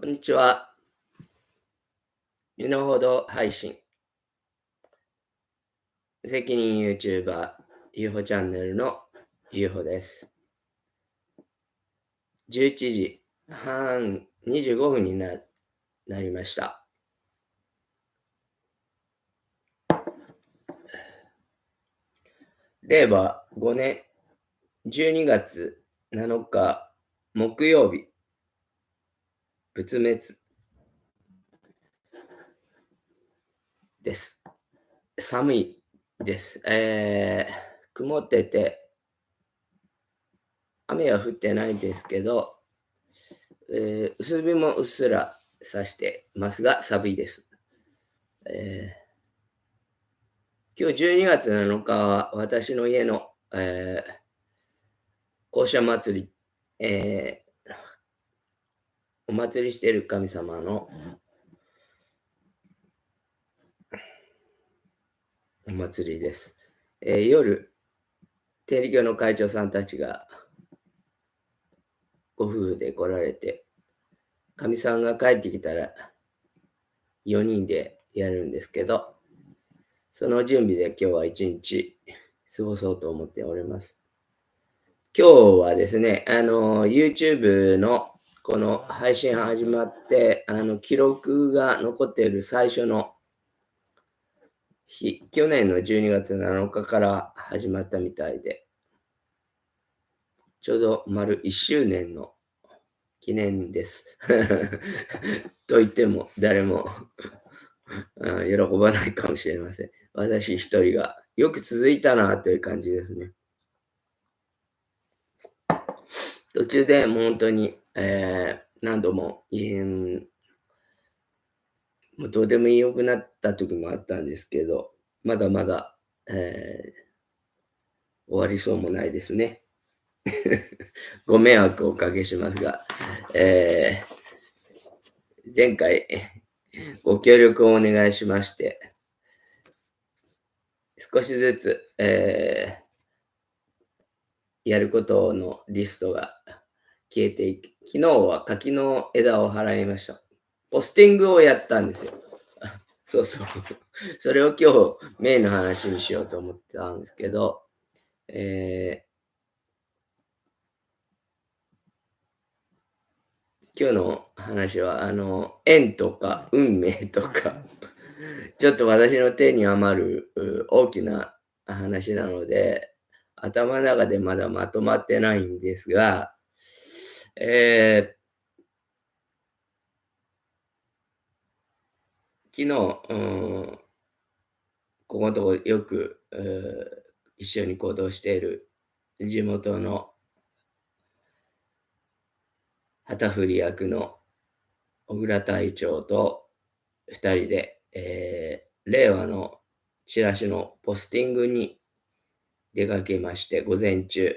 こんにちは。身の程配信。責任 YouTuber、UFO チャンネルの UFO です。11時半25分になりました。令和5年12月7日木曜日、仏滅です。寒いです。曇ってて、雨は降ってないんですけど、薄日もうっすら差してますが、寒いです。今日12月7日は私の家の、校舎祭り、お祭りしている神様のお祭りです。夜、天理教の会長さんたちがご夫婦で来られて、かみさんが帰ってきたら4人でやるんですけど、その準備で今日は一日過ごそうと思っております。今日はですね、YouTube のこの配信始まって、記録が残っている最初の日、去年の12月7日から始まったみたいで、ちょうど丸1周年の記念です。と言っても誰も喜ばないかもしれません。私一人がよく続いたなという感じですね。途中でもう本当に、何度も、もうどうでもよくなった時もあったんですけど、まだまだ、終わりそうもないですね。ご迷惑をおかけしますが、前回ご協力をお願いしまして、少しずつ、やることのリストが消えていき、昨日は柿の枝を払いました。ポスティングをやったんですよ。そうそう。それを今日メインの話にしようと思ってたんですけど、今日の話は、縁とか運命とか、ちょっと私の手に余る大きな話なので、頭の中でまだまとまってないんですが、昨日、ここのとこよく、一緒に行動している地元の旗振り役の小倉隊長と2人で、令和のチラシのポスティングに出かけまして、午前中。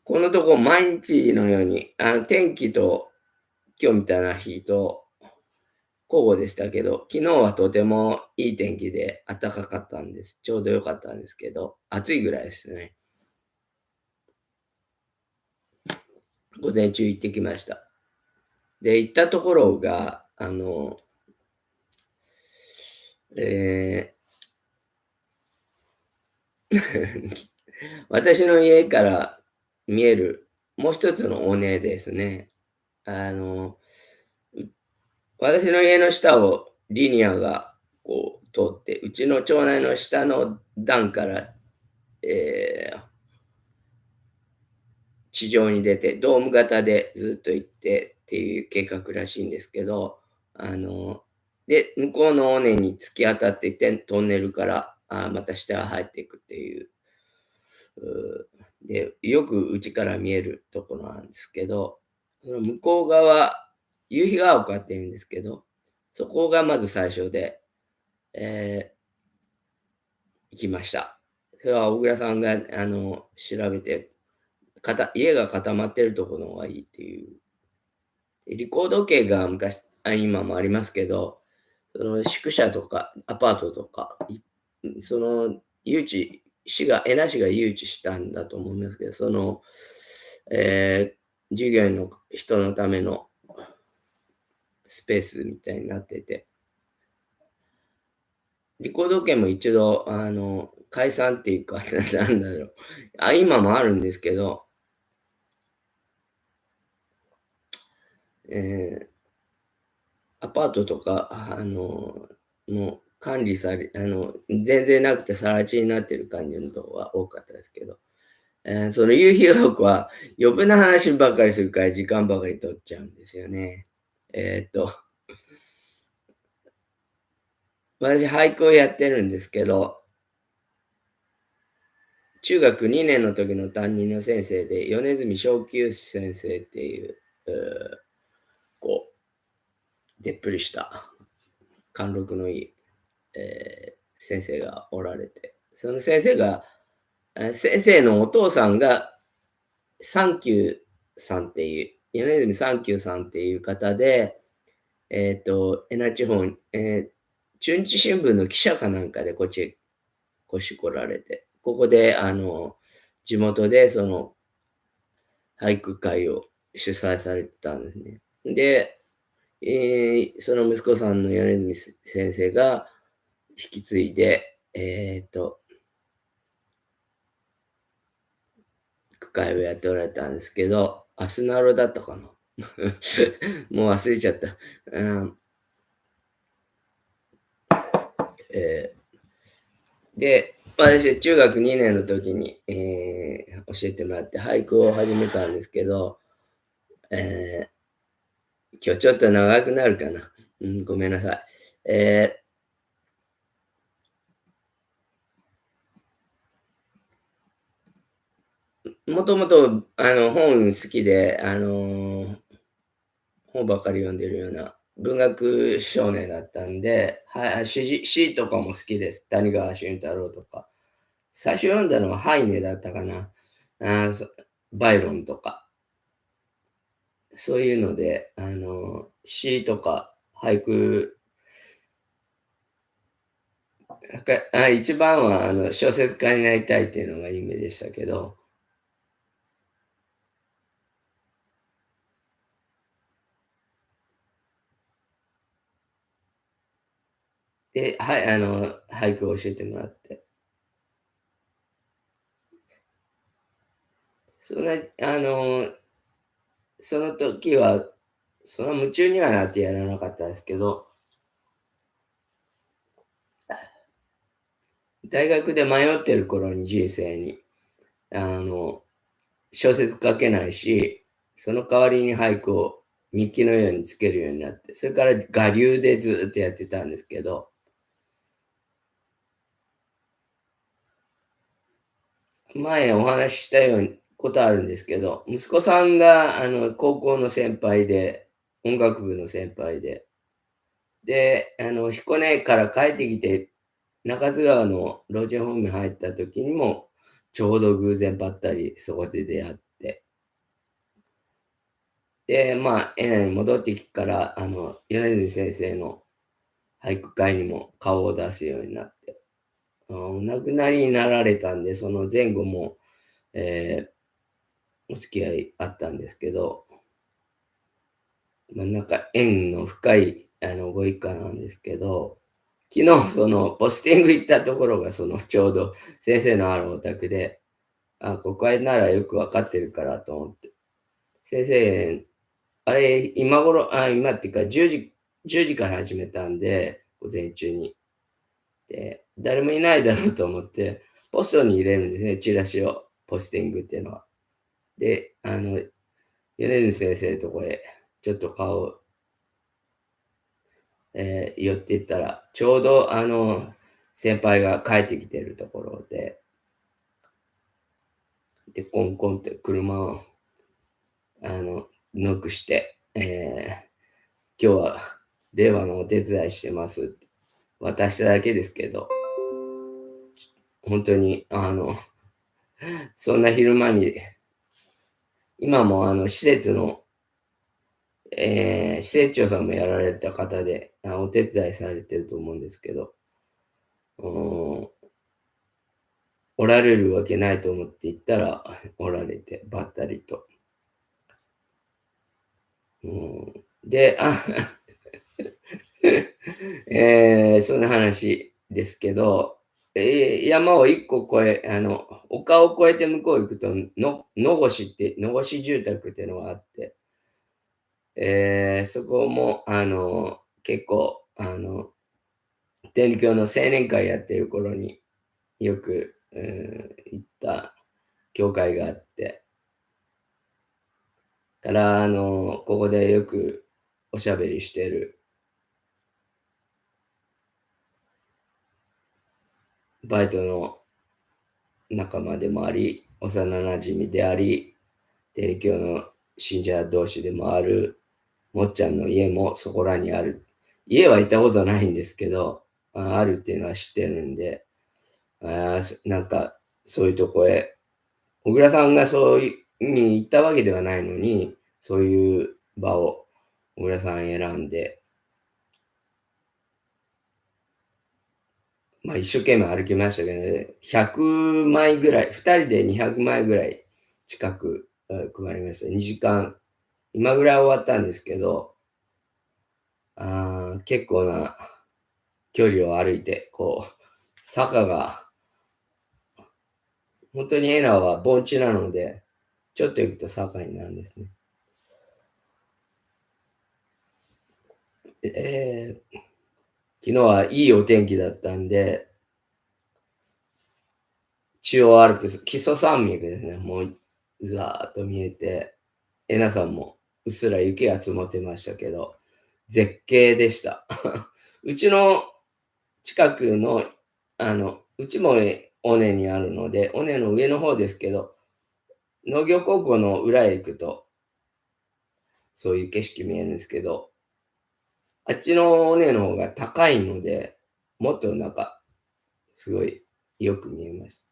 このとこ毎日のように、天気と今日みたいな日と交互でしたけど、昨日はとてもいい天気で暖かかったんです。ちょうど良かったんですけど、暑いぐらいですね。午前中行ってきました。で、行ったところが、私の家から見えるもう一つの尾根ですね。あの、私の家の下をリニアがこう通って、うちの町内の下の段から、地上に出て、ドーム型でずっと行ってっていう計画らしいんですけど、で、向こうの尾根に突き当たってトンネルから、また下が入っていくっていう、で、よくうちから見えるところなんですけど、その向こう側、夕日が丘っていうんですけど、そこがまず最初で、え行きました。それは小倉さんが調べて、家が固まってるところの方がいいっていう。リコード系が今もありますけど、その宿舎とかアパートとか、その江那市が誘致したんだと思いますけど、その、従業員の人のためのスペースみたいになってて、リコード券も一度、解散っていうか、なんだろう。今もあるんですけど、えアパートとか、もう管理され全然なくて更地になってる感じのとこが多かったですけど、その夕日が丘は余分な話ばっかりするから時間ばかり取っちゃうんですよね。えーっと、私俳句をやってるんですけど、中学2年の時の担任の先生で、米住正久先生っていう、こう、でっぷりした貫禄のいい、先生がおられて、その先生が、先生のお父さんがサンキューさんっていう、米泉サンキューさんっていう方で、江南地方に、中日新聞の記者かなんかでこっちへ越し来られて、ここで地元でその俳句会を主催されてたんですね。で、その息子さんの米泉先生が引き継いで、句会をやっておられたんですけど、アスナロだったかな。もう忘れちゃった。うん、えで、私、中学2年の時に、教えてもらって俳句を始めたんですけど、え今日ちょっと長くなるかな。うん、ごめんなさい。もともと、本好きで、本ばっかり読んでるような文学少年だったんで、はい、詩とかも好きです。谷川俊太郎とか。最初読んだのはハイネだったかな。バイロンとか。そういうので、詩とか俳句、一番は小説家になりたいっていうのが夢でしたけど、で、はい、俳句を教えてもらって。そんな、その時は、その夢中にはなってやらなかったですけど、大学で迷ってる頃に人生に、あの、小説書けないし、その代わりに俳句を日記のようにつけるようになって、それから我流でずっとやってたんですけど、前お話ししたようにことあるんですけど、息子さんが高校の先輩で、音楽部の先輩で、で、彦根から帰ってきて、中津川の老人ホームに入った時にも、ちょうど偶然ばったりそこで出会って、で、まあ、江南に戻ってきてから、米津先生の俳句会にも顔を出すようになって、お亡くなりになられたんで、その前後も、えお付き合いあったんですけど、まあ、なんか縁の深い、ご一家なんですけど、昨日そのポスティング行ったところが、そのちょうど先生のあるお宅で、ここならよくわかってるからと思って。先生、あれ、今っていうか10時から始めたんで、午前中に。で、誰もいないだろうと思って、ポストに入れるんですね、チラシを、ポスティングっていうのは。で、米津先生のとこへちょっと顔、寄っていったら、ちょうど先輩が帰ってきてるところで、で、コンコンって車をノックして、今日は令和のお手伝いしてますって。渡しただけですけど、本当にそんな昼間に、今も施設の、施設長さんもやられた方で、お手伝いされてると思うんですけど、うーん、おられるわけないと思って行ったら、おられて、ばったりと。うん、で、そんな話ですけど、山を一個越え、丘を越えて向こう行くと、野越住宅っていうのがあって、そこも、結構、天理教の青年会やってる頃によく、行った教会があって、ここでよくおしゃべりしてるバイトの仲間でもあり、幼馴染であり、天理教の信者同士でもある、もっちゃんの家もそこらにある。家は行ったことないんですけど、あるっていうのは知ってるんで、なんか、そういうとこへ、小倉さんがそういうに行ったわけではないのに、そういう場を小倉さん選んで、まあ一生懸命歩きましたけどね、100枚ぐらい、2人で200枚ぐらい近く配りました。2時間、今ぐらい終わったんですけど、結構な距離を歩いて、こう、坂が、本当にエナは盆地なので、ちょっと行くと坂になるんですね。昨日はいいお天気だったんで、中央アルプス、木曽山脈ですね、もう、うわーっと見えて、エナさんもうっすら雪が積もってましたけど、絶景でした。うちの近くの、うちも尾根にあるので、尾根の上の方ですけど、農業高校の裏へ行くと、そういう景色見えるんですけど、あっちの尾根の方が高いので、もっとなんか、すごいよく見えました。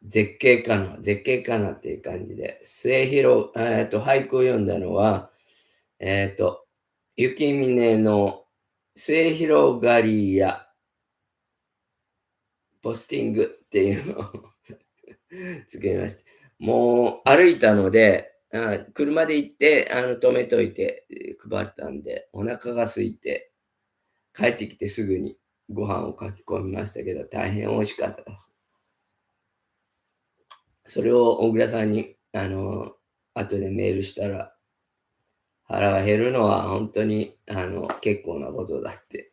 絶景かなっていう感じで、俳句を読んだのは、雪峰の末広がりやポスティングっていうのをつけました。もう歩いたので、車で行って、止めといて、配ったんで、お腹が空いて、帰ってきてすぐにご飯を書き込みましたけど、大変美味しかったです。それを小倉さんに、後でメールしたら、腹が減るのは本当に、結構なことだって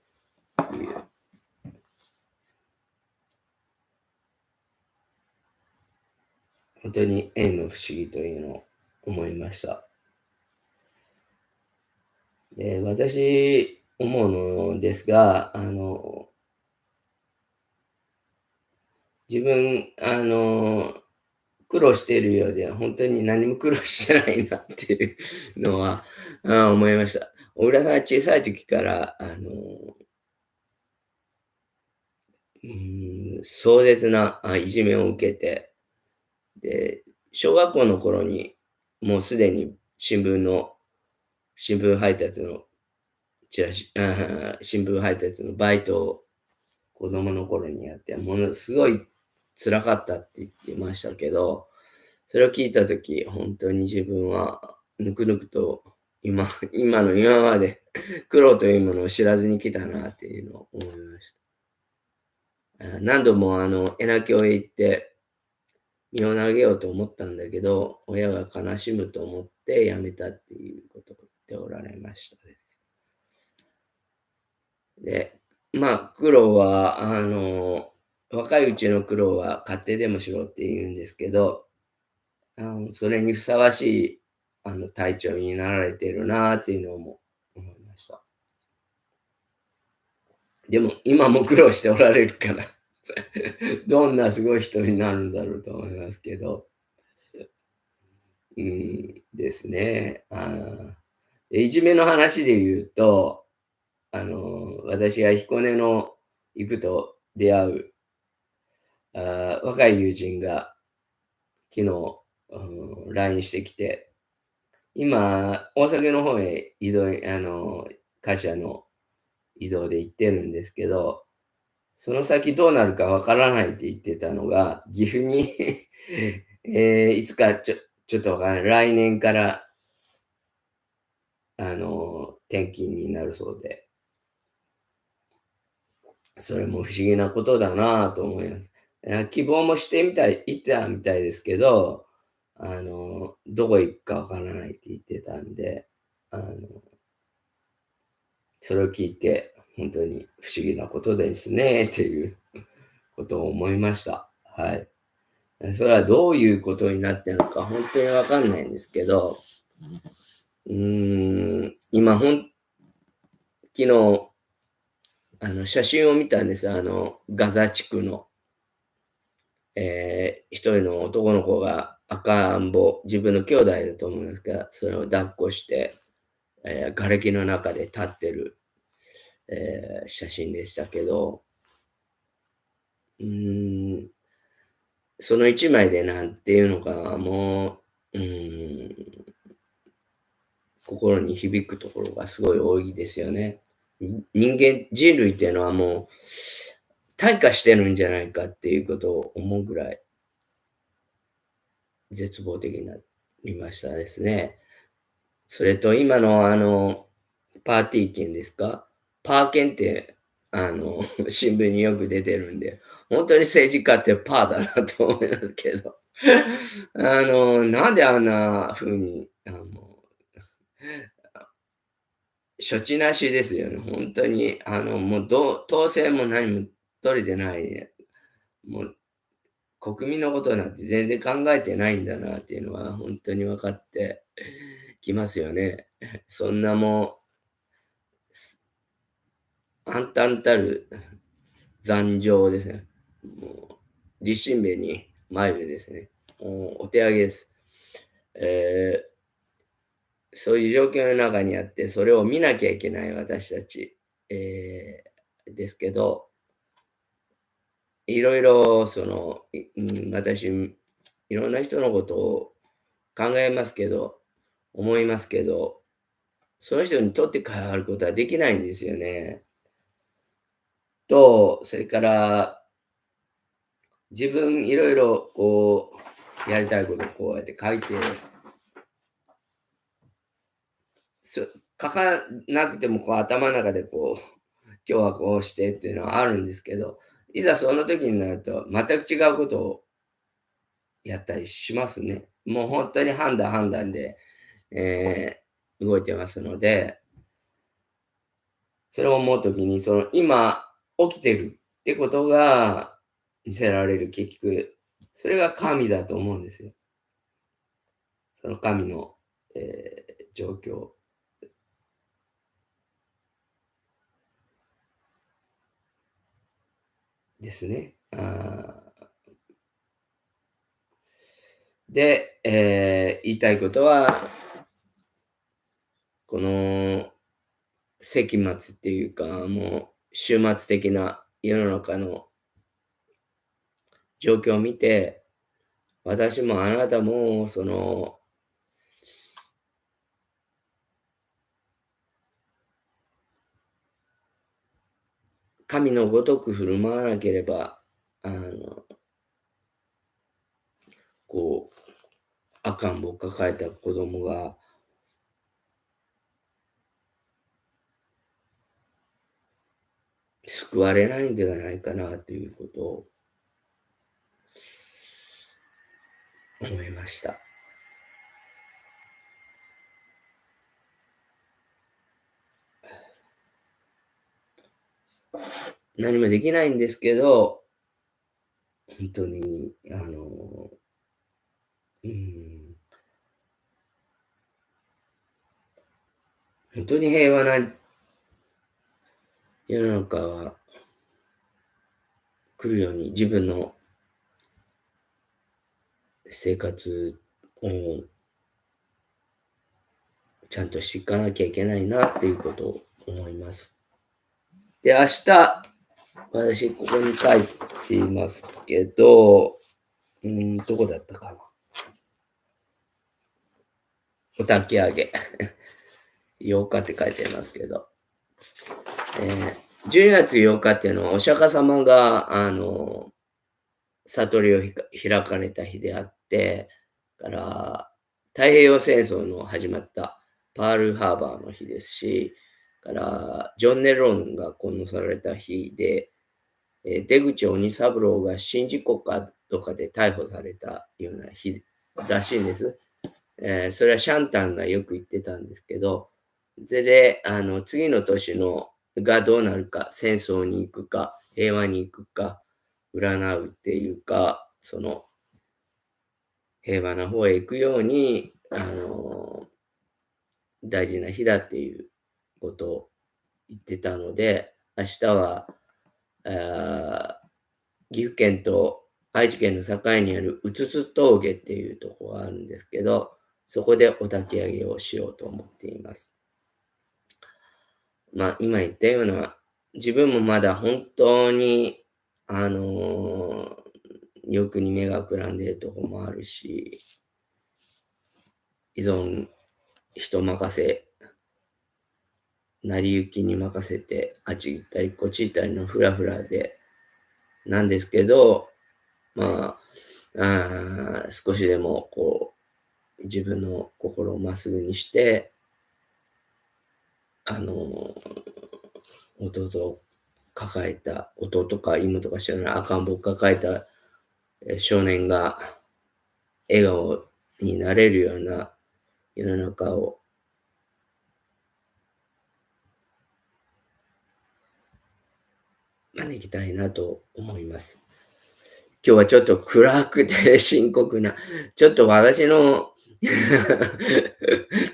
いう、本当に縁の不思議というのを思いました。で、私思うのですが、自分、苦労しているようで、本当に何も苦労してないなっていうのは、思いました。小倉さんは小さい時から、壮絶ないじめを受けて、で、小学校の頃に、もうすでに新聞配達の新聞配達のバイトを子供の頃にやって、ものすごい辛かったって言ってましたけど、それを聞いた時、本当に自分はぬくぬくと今まで苦労というものを知らずに来たなっていうのを思いました。何度も恵那教へ行って身を投げようと思ったんだけど、親が悲しむと思って辞めたっていうことを言っておられましたです。で、まあ、苦労は、若いうちの苦労は家庭でもしろって言うんですけど、それにふさわしい、体調になられてるなっていうのも思いました。でも、今も苦労しておられるからどんなすごい人になるんだろうと思いますけど、ですね。いじめの話で言うと、私が彦根の行くと出会う、若い友人が昨日、LINE してきて、今、大阪の方へ会社の移動で行ってるんですけど、その先どうなるかわからないって言ってたのが、岐阜にいつかちょっとわからない、来年から転勤になるそうで、それも不思議なことだなと思います。希望もしてみたいいたみたいですけど、どこ行くかわからないって言ってたんで、あの、それを聞いて、本当に不思議なことですねっていうことを思いました。はい。それはどういうことになってるのか本当にわかんないんですけど、今昨日、写真を見たんです。ガザ地区の、一人の男の子が赤ん坊、自分の兄弟だと思うんですが、それを抱っこして、瓦礫の中で立ってる、写真でしたけど、うーん、その一枚でなんていうのか、もう、心に響くところがすごい多いですよね。人類っていうのはもう、退化してるんじゃないかっていうことを思うぐらい絶望的になりましたですね。それと今のパーティー券ですか？パー券って、新聞によく出てるんで、本当に政治家ってパーだなと思いますけど。なんであんな風に、処置なしですよね。本当に、もう当選も何も取れてない、もう国民のことなんて全然考えてないんだなっていうのは本当に分かってきますよね。そんなもう、暗淡たる残情ですね。もう、立身弁に参るですね。もうお手上げです。えそういう状況の中にあって、それを見なきゃいけない私たち、ですけど、いろいろ私、いろんな人のことを考えますけど、思いますけど、その人に取って代わることはできないんですよね。それから自分いろいろこう、やりたいことをこうやって書いて、書かなくてもこう頭の中でこう、今日はこうしてっていうのはあるんですけど、いざその時になると全く違うことをやったりしますね。もう本当に判断で、動いてますので、それを思う時に、その今起きてるってことが見せられる結局、それが神だと思うんですよ。その神の、状況ですね。で、言いたいことは、この世紀末っていうか、もう終末的な世の中の状況を見て、私もあなたも神のごとく振る舞わなければ、こう、赤ん坊を抱えた子供が救われないんではないかなということを思いました。何もできないんですけど、本当に、うん、本当に平和な世の中は来るように、自分の生活をちゃんとしていかなきゃいけないなっていうことを思います。で、明日、私ここに書いていますけど、どこだったかな。お焚き上げ。8日って書いてありますけど、12月8日っていうのはお釈迦様が、悟りを開かれた日であって、から、太平洋戦争の始まったパールハーバーの日ですし、からジョン・ネロンが殺された日で、出口鬼三郎が宍道湖かとかで逮捕されたような日らしいんです。それはシャンタンがよく言ってたんですけど、それで、次の年のがどうなるか、戦争に行くか、平和に行くか、占うっていうか、その、平和な方へ行くように、大事な日だっていうことを言ってたので、明日は、岐阜県と愛知県の境にあるうつつ峠っていうところがあるんですけど、そこでお焚き上げをしようと思っています。まあ、今言ったような、自分もまだ本当に、欲に目がくらんでいるところもあるし、依存、人任せ、成り行きに任せて、あっち行ったりこっち行ったりのフラフラで、なんですけど、まあ、少しでもこう、自分の心をまっすぐにして、弟を抱えた、弟か妹か知らない赤ん坊を抱えた少年が笑顔になれるような世の中を招きたいなと思います。今日はちょっと暗くて深刻な、ちょっと私の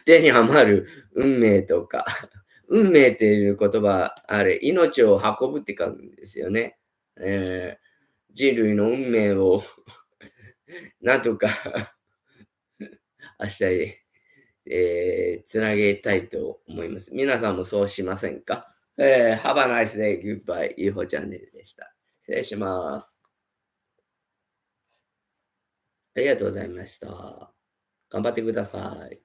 手に余る運命とか、運命っていう言葉、あれ、命を運ぶって書くんですよね。人類の運命をなんとか明日へ、つなげたいと思います。皆さんもそうしませんか？Have a nice day. Goodbye. UFO チャンネルでした。失礼します。ありがとうございました。頑張ってください。